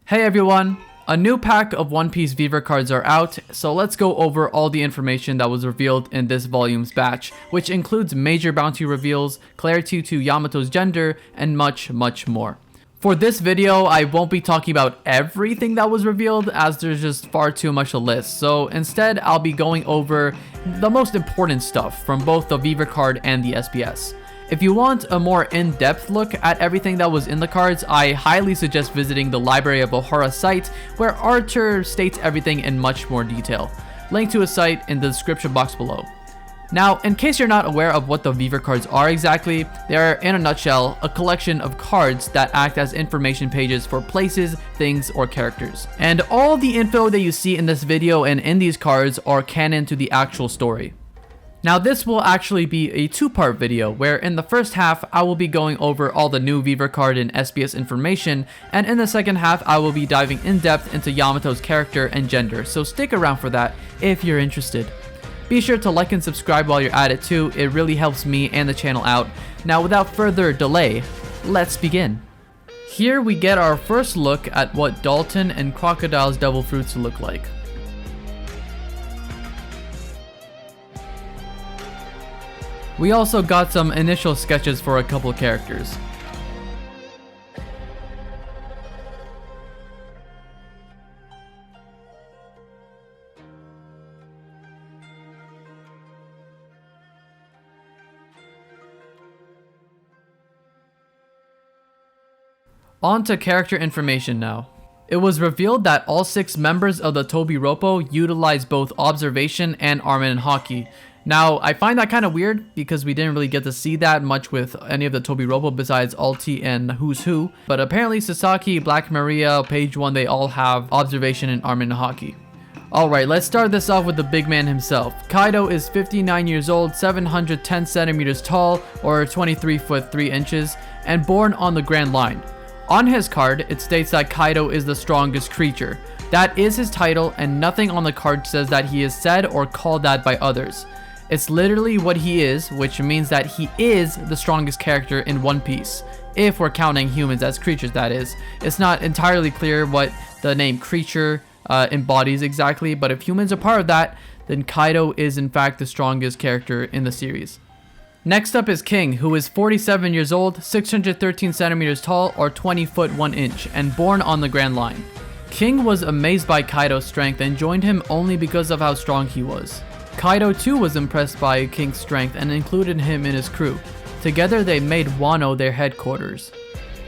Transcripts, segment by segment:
Hey everyone! A new pack of One Piece Vivre cards are out, so let's go over all the information that was revealed in this volume's batch, which includes major bounty reveals, clarity to Yamato's gender, and much more. For this video, I won't be talking about everything that was revealed as there's just far too much to list, so instead I'll be going over the most important stuff from both the Vivre card and the SBS. If you want a more in-depth look at everything that was in the cards, I highly suggest visiting the Library of Ohara site, where Arthur states everything in much more detail. Link to his site in the description box below. Now, in case you're not aware of what the Vivre cards are exactly, they are, in a nutshell, a collection of cards that act as information pages for places, things, or characters. And all the info that you see in this video and in these cards are canon to the actual story. Now this will actually be a two-part video, where in the first half I will be going over all the new Vivre card and SBS information, and in the second half I will be diving in depth into Yamato's character and gender, so stick around for that if you're interested. Be sure to like and subscribe while you're at it too, it really helps me and the channel out. Now without further delay, let's begin. Here we get our first look at what Dalton and Crocodile's devil fruits look like. We also got some initial sketches for a couple characters. On to character information now. It was revealed that all 6 members of the Tobiropo utilize both observation and armament and hockey. Now, I find that kind of weird because we didn't really get to see that much with any of the Tobiropo besides Alti and Who's Who, but apparently Sasaki, Black Maria, Page 1, they all have observation and armament and hockey. Alright, let's start this off with the big man himself. Kaido is 59 years old, 710 centimeters tall, or 23 foot 3 inches, and born on the Grand Line. On his card, it states that Kaido is the strongest creature. That is his title, and nothing on the card says that he is said or called that by others. It's literally what he is, which means that he is the strongest character in One Piece. If we're counting humans as creatures, that is. It's not entirely clear what the name creature embodies exactly, but if humans are part of that, then Kaido is in fact the strongest character in the series. Next up is King, who is 47 years old, 613 centimeters tall, or 20 foot 1 inch, and born on the Grand Line. King was amazed by Kaido's strength and joined him only because of how strong he was. Kaido too was impressed by King's strength and included him in his crew. Together they made Wano their headquarters.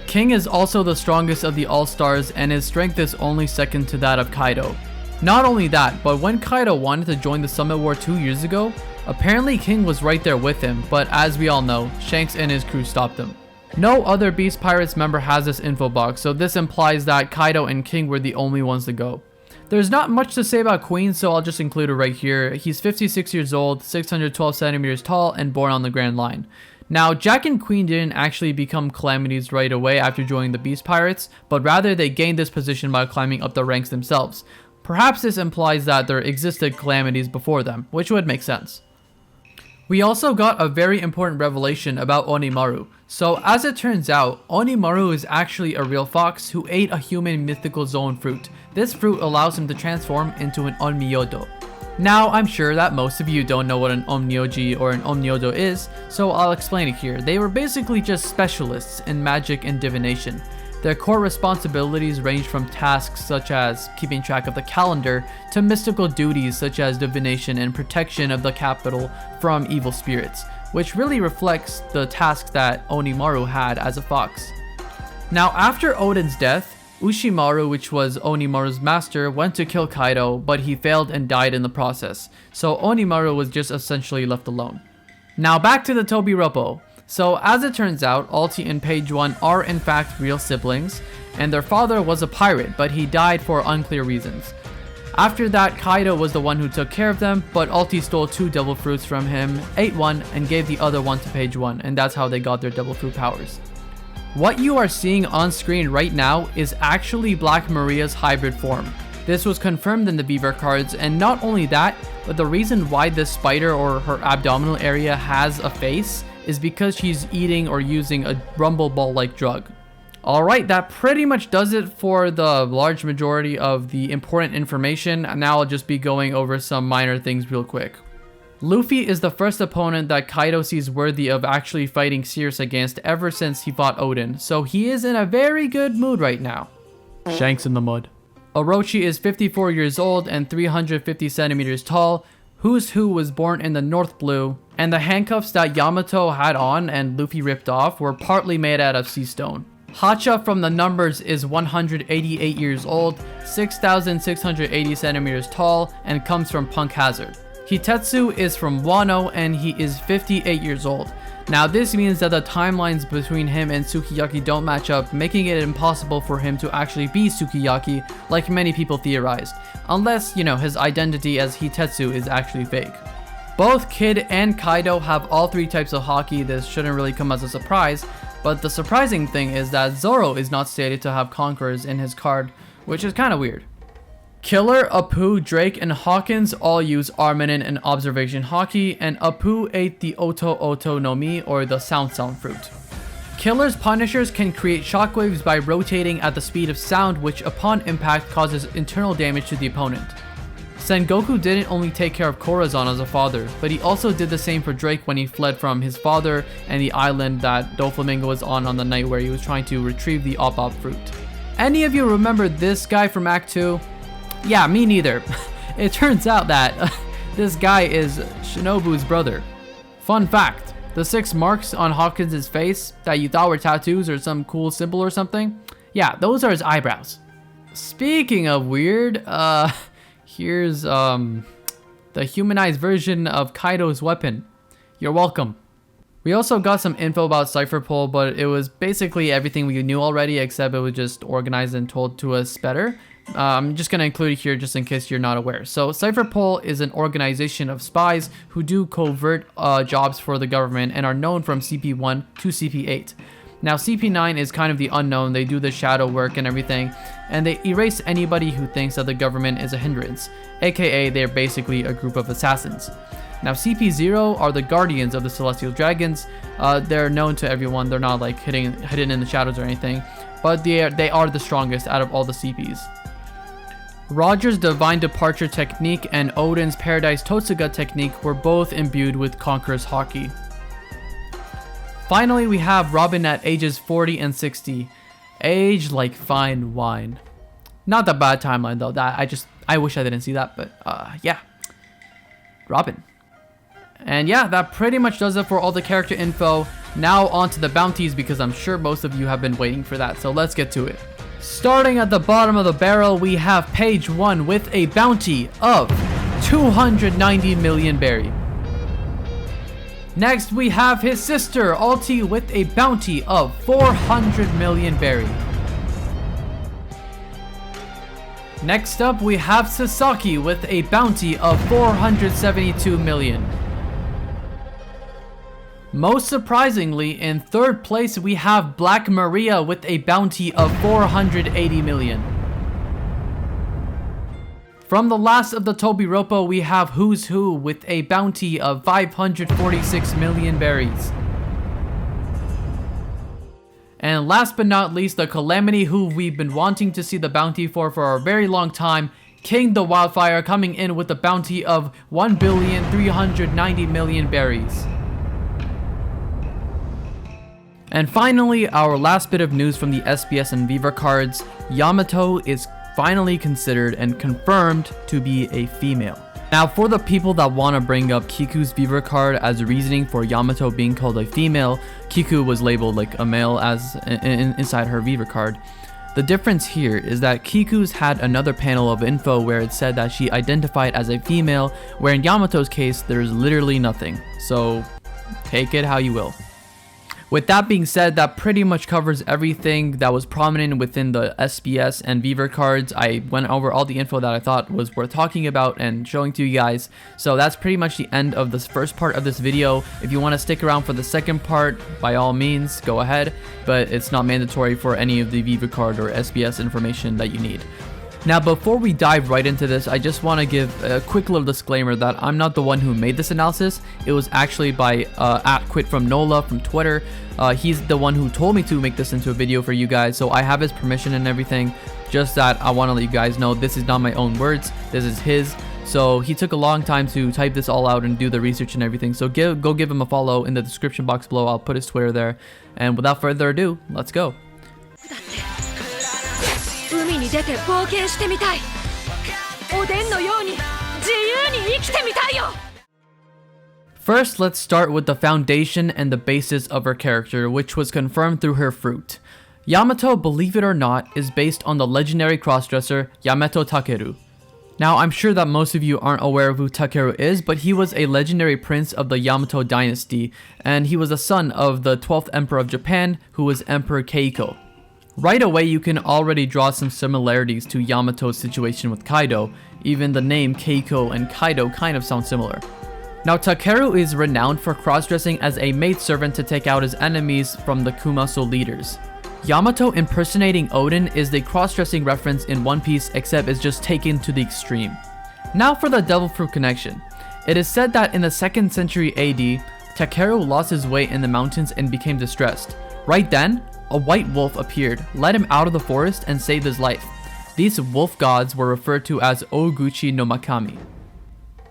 King is also the strongest of the All-Stars, and his strength is only second to that of Kaido. Not only that, but when Kaido wanted to join the Summit War 2 years ago, apparently King was right there with him, but as we all know, Shanks and his crew stopped him. No other Beast Pirates member has this info box, so this implies that Kaido and King were the only ones to go. There's not much to say about Queen, so I'll just include it right here. He's 56 years old, 612 centimeters tall, and born on the Grand Line. Now, Jack and Queen didn't actually become calamities right away after joining the Beast Pirates, but rather they gained this position by climbing up the ranks themselves. Perhaps this implies that there existed calamities before them, which would make sense. We also got a very important revelation about Onimaru. So as it turns out, Onimaru is actually a real fox who ate a human mythical zone fruit. This fruit allows him to transform into an Onmyodo. Now, I'm sure that most of you don't know what an Onmyoji or an Onmyodo is, so I'll explain it here. They were basically just specialists in magic and divination. Their core responsibilities range from tasks such as keeping track of the calendar to mystical duties such as divination and protection of the capital from evil spirits, which really reflects the task that Onimaru had as a fox. Now, after Oden's death, Ushimaru, which was Onimaru's master, went to kill Kaido, but he failed and died in the process, so Onimaru was just essentially left alone. Now back to the Tobiropo. So as it turns out, Alti and Page 1 are in fact real siblings, and their father was a pirate, but he died for unclear reasons. After that, Kaido was the one who took care of them, but Alti stole 2 devil fruits from him, ate one, and gave the other one to Page 1, and that's how they got their devil fruit powers. What you are seeing on screen right now is actually Black Maria's hybrid form. This was confirmed in the Vivre cards, and not only that, but the reason why this spider or her abdominal area has a face is because she's eating or using a rumble ball like drug. Alright, that pretty much does it for the large majority of the important information. Now I'll just be going over some minor things real quick. Luffy is the first opponent that Kaido sees worthy of actually fighting serious against ever since he fought Odin, so he is in a very good mood right now. Shanks in the mud. Orochi is 54 years old and 350 centimeters tall. Who's Who was born in the North Blue, and the handcuffs that Yamato had on and Luffy ripped off were partly made out of sea stone. Hacha from the numbers is 188 years old, 6,680 centimeters tall, and comes from Punk Hazard. Hitetsu is from Wano and he is 58 years old. Now this means that the timelines between him and Sukiyaki don't match up, making it impossible for him to actually be Sukiyaki like many people theorized, unless, you know, his identity as Hitetsu is actually fake. Both Kid and Kaido have all three types of Haki. This shouldn't really come as a surprise, but the surprising thing is that Zoro is not stated to have Conquerors in his card, which is kind of weird. Killer, Apu, Drake, and Hawkins all use Arminin and Observation Haki, and Apu ate the Oto Oto no Mi, or the Sound fruit. Killer's Punishers can create shockwaves by rotating at the speed of sound, which upon impact causes internal damage to the opponent. Sengoku didn't only take care of Corazon as a father, but he also did the same for Drake when he fled from his father and the island that Doflamingo was on the night where he was trying to retrieve the Op fruit. Any of you remember this guy from Act 2? Yeah, me neither. It turns out that this guy is Shinobu's brother. Fun fact, the 6 marks on Hawkins' face that you thought were tattoos or some cool symbol or something, yeah, those are his eyebrows. Speaking of weird, here's the humanized version of Kaido's weapon. You're welcome. We also got some info about Cypher Pole, but it was basically everything we knew already, except it was just organized and told to us better. I'm just going to include it here just in case you're not aware. So Cypher Pole is an organization of spies who do covert jobs for the government and are known from CP1 to CP8. Now CP9 is kind of the unknown. They do the shadow work and everything, and they erase anybody who thinks that the government is a hindrance, aka they're basically a group of assassins. Now CP0 are the guardians of the Celestial Dragons. They're known to everyone. They're not like hidden in the shadows or anything, but they are the strongest out of all the CPs. Roger's Divine Departure technique and Odin's Paradise Totsuga technique were both imbued with Conqueror's Haki. Finally, we have Robin at ages 40 and 60. Age like fine wine. Not the bad timeline though. I wish I didn't see that, but yeah. Robin. And yeah, that pretty much does it for all the character info. Now on to the bounties, because I'm sure most of you have been waiting for that, so let's get to it. Starting at the bottom of the barrel, we have page 1 with a bounty of 290 million berry. Next, we have his sister, Alti, with a bounty of 400 million berry. Next up, we have Sasaki with a bounty of 472 million. Most surprisingly, in third place, we have Black Maria with a bounty of 480 million. From the last of the Tobiropo, we have Who's Who with a bounty of 546 million berries. And last but not least, the Calamity, who we've been wanting to see the bounty for a very long time, King the Wildfire, coming in with a bounty of 1,390 million berries. And finally, our last bit of news from the SBS and Vivre cards, Yamato is finally considered and confirmed to be a female. Now, for the people that want to bring up Kiku's Vivre card as reasoning for Yamato being called a female, Kiku was labeled like a male as inside her Vivre card. The difference here is that Kiku's had another panel of info where it said that she identified as a female, where in Yamato's case, there's literally nothing. So, take it how you will. With that being said, that pretty much covers everything that was prominent within the SBS and Vivre cards. I went over all the info that I thought was worth talking about and showing to you guys. So that's pretty much the end of this first part of this video. If you want to stick around for the second part, by all means, go ahead. But it's not mandatory for any of the Vivre card or SBS information that you need. Now, before we dive right into this, I just want to give a quick little disclaimer that I'm not the one who made this analysis. It was actually by @QuitFromNola from Twitter. He's the one who told me to make this into a video for you guys, so I have his permission and everything. Just that I want to let you guys know this is not my own words, this is his. So he took a long time to type this all out and do the research and everything. So go give him a follow in the description box below. I'll put his Twitter there. And without further ado, let's go. First, let's start with the foundation and the basis of her character, which was confirmed through her fruit. Yamato, believe it or not, is based on the legendary crossdresser Yamato Takeru. Now, I'm sure that most of you aren't aware of who Takeru is, but he was a legendary prince of the Yamato dynasty, and he was the son of the 12th emperor of Japan, who was Emperor Keiko. Right away, you can already draw some similarities to Yamato's situation with Kaido. Even the name Keiko and Kaido kind of sound similar. Now, Takeru is renowned for cross-dressing as a maidservant to take out his enemies from the Kumaso leaders. Yamato impersonating Odin is the cross-dressing reference in One Piece, except it's just taken to the extreme. Now for the Devil Fruit connection. It is said that in the 2nd century AD, Takeru lost his way in the mountains and became distressed. Right then, a white wolf appeared, led him out of the forest, and saved his life. These wolf gods were referred to as Oguchi no Makami.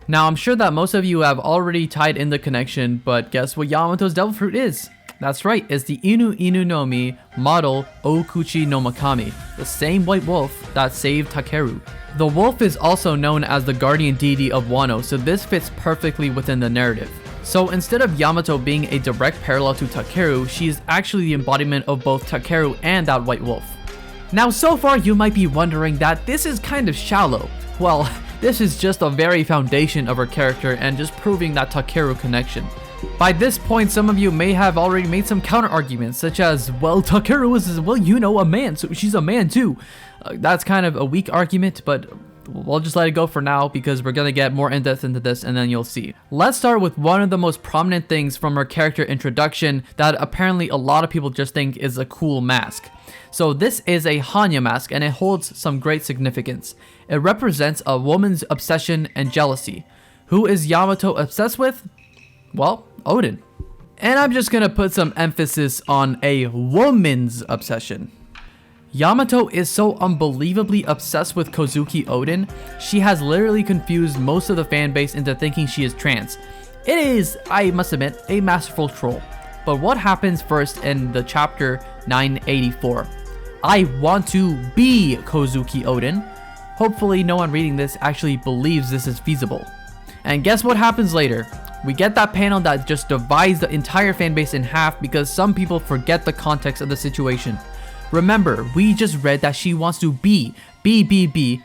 Now, I'm sure that most of you have already tied in the connection, but guess what Yamato's devil fruit is? That's right, it's the Inu Inu no Mi model Okuchi no Makami, the same white wolf that saved Takeru. The wolf is also known as the guardian deity of Wano, so this fits perfectly within the narrative. So instead of Yamato being a direct parallel to Takeru, she is actually the embodiment of both Takeru and that white wolf. Now, so far you might be wondering that this is kind of shallow. Well, this is just the very foundation of her character and just proving that Takeru connection. By this point, some of you may have already made some counter arguments, such as, well, Takeru is, well, you know, a man, so she's a man too. That's kind of a weak argument, but we'll just let it go for now because we're gonna get more in-depth into this and then you'll see. Let's start with one of the most prominent things from her character introduction that apparently a lot of people just think is a cool mask. So this is a Hanya mask and it holds some great significance. It represents a woman's obsession and jealousy. Who is Yamato obsessed with? Well, Odin. And I'm just gonna put some emphasis on a woman's obsession. Yamato is so unbelievably obsessed with Kozuki Odin, she has literally confused most of the fanbase into thinking she is trans. It is, I must admit, a masterful troll. But what happens first in the chapter 984? I want to be Kozuki Odin. Hopefully no one reading this actually believes this is feasible. And guess what happens later? We get that panel that just divides the entire fanbase in half because some people forget the context of the situation. Remember, we just read that she wants to be,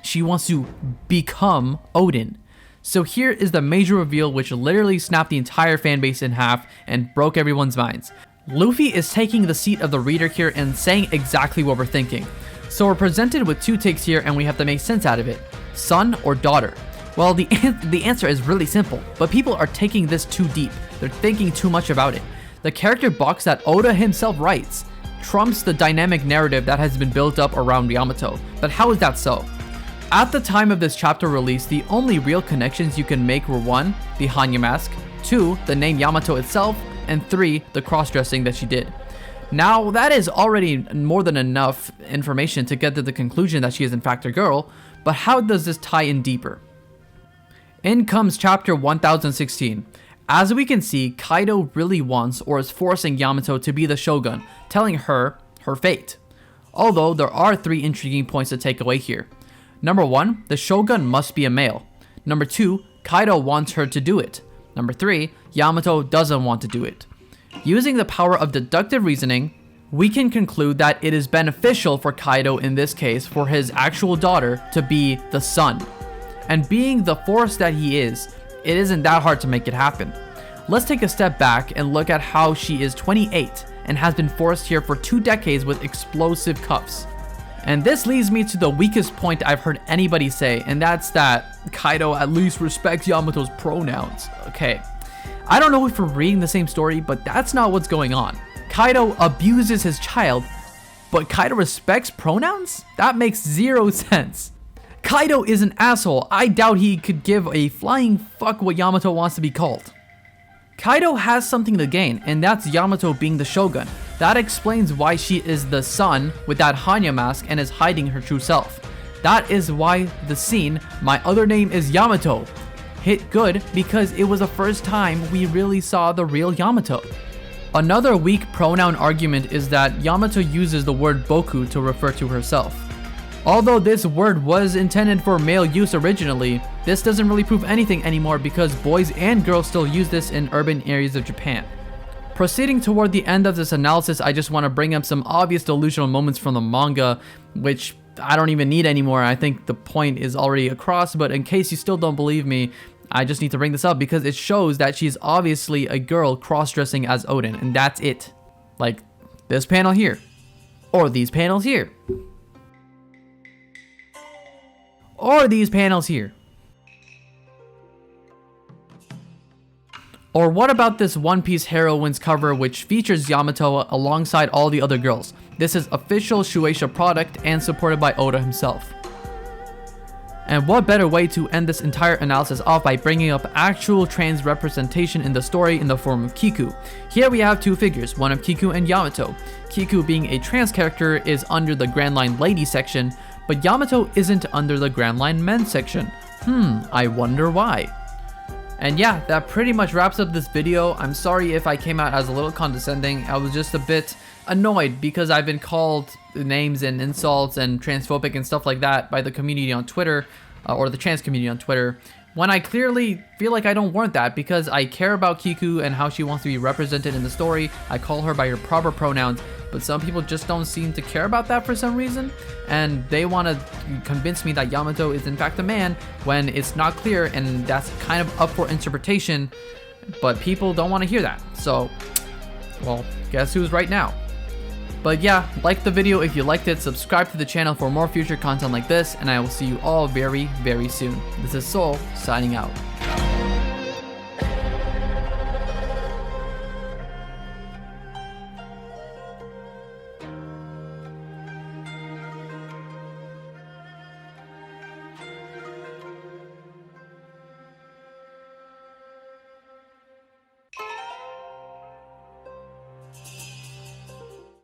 she wants to become Odin. So here is the major reveal which literally snapped the entire fanbase in half and broke everyone's minds. Luffy is taking the seat of the reader here and saying exactly what we're thinking. So we're presented with two takes here and we have to make sense out of it. Son or daughter? Well, the answer is really simple, but people are taking this too deep. They're thinking too much about it. The character box that Oda himself writes trumps the dynamic narrative that has been built up around Yamato. But how is that so? At the time of this chapter release, the only real connections you can make were 1, the Hanya mask, 2, the name Yamato itself, and 3, the cross-dressing that she did. Now, that is already more than enough information to get to the conclusion that she is in fact a girl, but how does this tie in deeper? In comes chapter 1016. As we can see, Kaido really wants or is forcing Yamato to be the shogun, telling her her fate. Although there are 3 intriguing points to take away here. Number 1, the shogun must be a male. Number 2, Kaido wants her to do it. Number 3, Yamato doesn't want to do it. Using the power of deductive reasoning, we can conclude that it is beneficial for Kaido in this case for his actual daughter to be the son. And being the force that he is, it isn't that hard to make it happen. Let's take a step back and look at how she is 28 and has been forced here for 2 decades with explosive cuffs. And this leads me to the weakest point I've heard anybody say, and that's that Kaido at least respects Yamato's pronouns. Okay, I don't know if we're reading the same story, but that's not what's going on. Kaido abuses his child, but Kaido respects pronouns? That makes 0 sense. Kaido is an asshole. I doubt he could give a flying fuck what Yamato wants to be called. Kaido has something to gain, and that's Yamato being the Shogun. That explains why she is the sun with that Hanya mask and is hiding her true self. That is why the scene, "My other name is Yamato," hit good, because it was the first time we really saw the real Yamato. Another weak pronoun argument is that Yamato uses the word boku to refer to herself. Although this word was intended for male use originally, this doesn't really prove anything anymore because boys and girls still use this in urban areas of Japan. Proceeding toward the end of this analysis, I just want to bring up some obvious delusional moments from the manga, which I don't even need anymore. I think the point is already across, but in case you still don't believe me, I just need to bring this up because it shows that she's obviously a girl cross-dressing as Odin, and that's it. Like this panel here, or these panels here, or these panels here. Or what about this One Piece Heroines cover which features Yamato alongside all the other girls? This is official Shueisha product and supported by Oda himself. And what better way to end this entire analysis off by bringing up actual trans representation in the story in the form of Kiku. Here we have two figures, one of Kiku and Yamato. Kiku, being a trans character, is under the Grand Line Lady section, but Yamato isn't under the Grand Line Men section. I wonder why. And yeah, that pretty much wraps up this video. I'm sorry if I came out as a little condescending. I was just a bit annoyed because I've been called names and insults and transphobic and stuff like that by the community on Twitter, or the trans community on Twitter, when I clearly feel like I don't warrant that because I care about Kiku and how she wants to be represented in the story. I call her by her proper pronouns, but some people just don't seem to care about that for some reason, and they want to convince me that Yamato is in fact a man when it's not clear, and that's kind of up for interpretation, but people don't want to hear that. So, well, guess who's right now? But yeah, like the video if you liked it, subscribe to the channel for more future content like this, and I will see you all very, very soon. This is Soul, signing out.